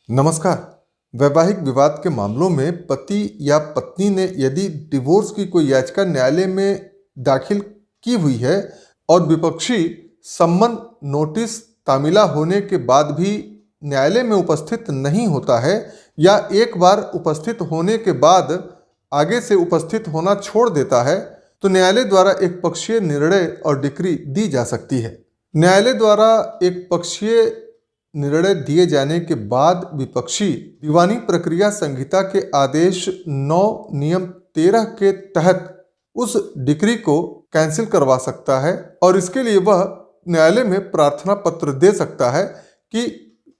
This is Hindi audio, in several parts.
नमस्कार। वैवाहिक विवाद के मामलों में पति या पत्नी ने यदि डिवोर्स की कोई याचिका न्यायालय में दाखिल की हुई है और विपक्षी सम्मन नोटिस तामीला होने के बाद भी न्यायालय में उपस्थित नहीं होता है या एक बार उपस्थित होने के बाद आगे से उपस्थित होना छोड़ देता है, तो न्यायालय द्वारा एक पक्षीय निर्णय और डिक्री दी जा सकती है। न्यायालय द्वारा एक पक्षीय निर्णय दिए जाने के बाद विपक्षी दीवानी प्रक्रिया संहिता के आदेश 9 नियम 13 के तहत उस डिक्री को कैंसिल करवा सकता है और इसके लिए वह न्यायालय में प्रार्थना पत्र दे सकता है कि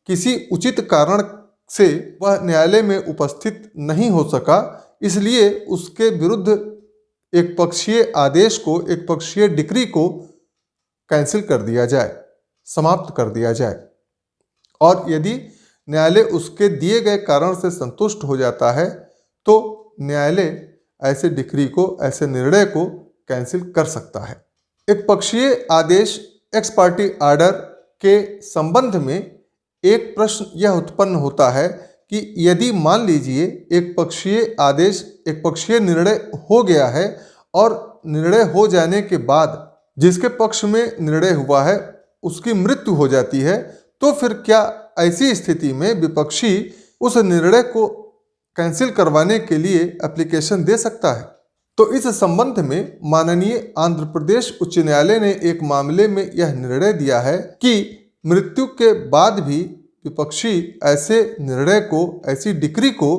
किसी उचित कारण से वह न्यायालय में उपस्थित नहीं हो सका, इसलिए उसके विरुद्ध एक पक्षीय आदेश को, एक पक्षीय डिक्री को कैंसिल कर दिया जाए, समाप्त कर दिया जाए। और यदि न्यायालय उसके दिए गए कारण से संतुष्ट हो जाता है तो न्यायालय ऐसे डिक्री को, ऐसे निर्णय को कैंसिल कर सकता है। एक पक्षीय आदेश एक्स पार्टी आर्डर के संबंध में एक प्रश्न यह उत्पन्न होता है कि यदि मान लीजिए एक पक्षीय आदेश, एक पक्षीय निर्णय हो गया है और निर्णय हो जाने के बाद जिसके पक्ष में निर्णय हुआ है उसकी मृत्यु हो जाती है, तो फिर क्या ऐसी स्थिति में विपक्षी उस निर्णय को कैंसिल करवाने के लिए एप्लीकेशन दे सकता है? तो इस संबंध में माननीय आंध्र प्रदेश उच्च न्यायालय ने एक मामले में यह निर्णय दिया है कि मृत्यु के बाद भी विपक्षी ऐसे निर्णय को, ऐसी डिक्री को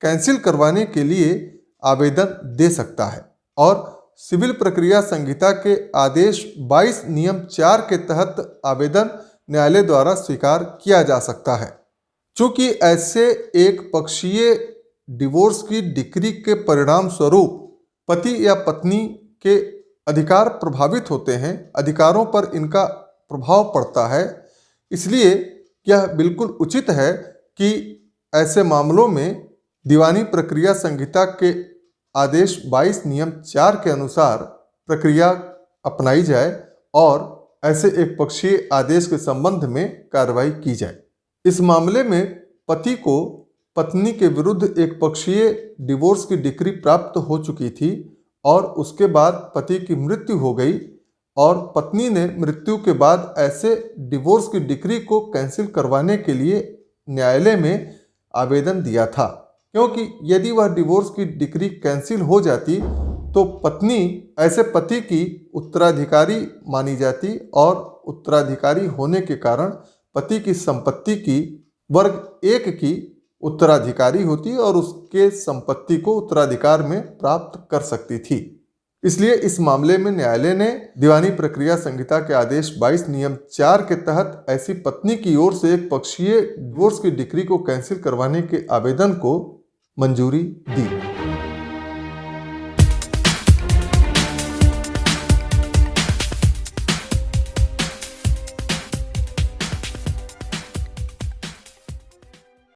कैंसिल करवाने के लिए आवेदन दे सकता है और सिविल प्रक्रिया संहिता के आदेश 22 नियम 4 के तहत आवेदन न्यायालय द्वारा स्वीकार किया जा सकता है। चूंकि ऐसे एक पक्षीय डिवोर्स की डिक्री के परिणाम स्वरूप पति या पत्नी के अधिकार प्रभावित होते हैं, अधिकारों पर इनका प्रभाव पड़ता है, इसलिए यह बिल्कुल उचित है कि ऐसे मामलों में दीवानी प्रक्रिया संहिता के आदेश 22 नियम 4 के अनुसार प्रक्रिया अपनाई जाए और ऐसे एक पक्षीय आदेश के संबंध में कार्रवाई की जाए। इस मामले में पति को पत्नी के विरुद्ध एक पक्षीय डिवोर्स की डिक्री प्राप्त हो चुकी थी और उसके बाद पति की मृत्यु हो गई और पत्नी ने मृत्यु के बाद ऐसे डिवोर्स की डिक्री को कैंसिल करवाने के लिए न्यायालय में आवेदन दिया था, क्योंकि यदि वह डिवोर्स की डिक्री कैंसिल हो जाती तो पत्नी ऐसे पति की उत्तराधिकारी मानी जाती और उत्तराधिकारी होने के कारण पति की संपत्ति की वर्ग 1 की उत्तराधिकारी होती और उसके संपत्ति को उत्तराधिकार में प्राप्त कर सकती थी। इसलिए इस मामले में न्यायालय ने दीवानी प्रक्रिया संहिता के आदेश 22 नियम 4 के तहत ऐसी पत्नी की ओर से एक पक्षीय डिवोर्स की डिक्री को कैंसिल करवाने के आवेदन को मंजूरी दी।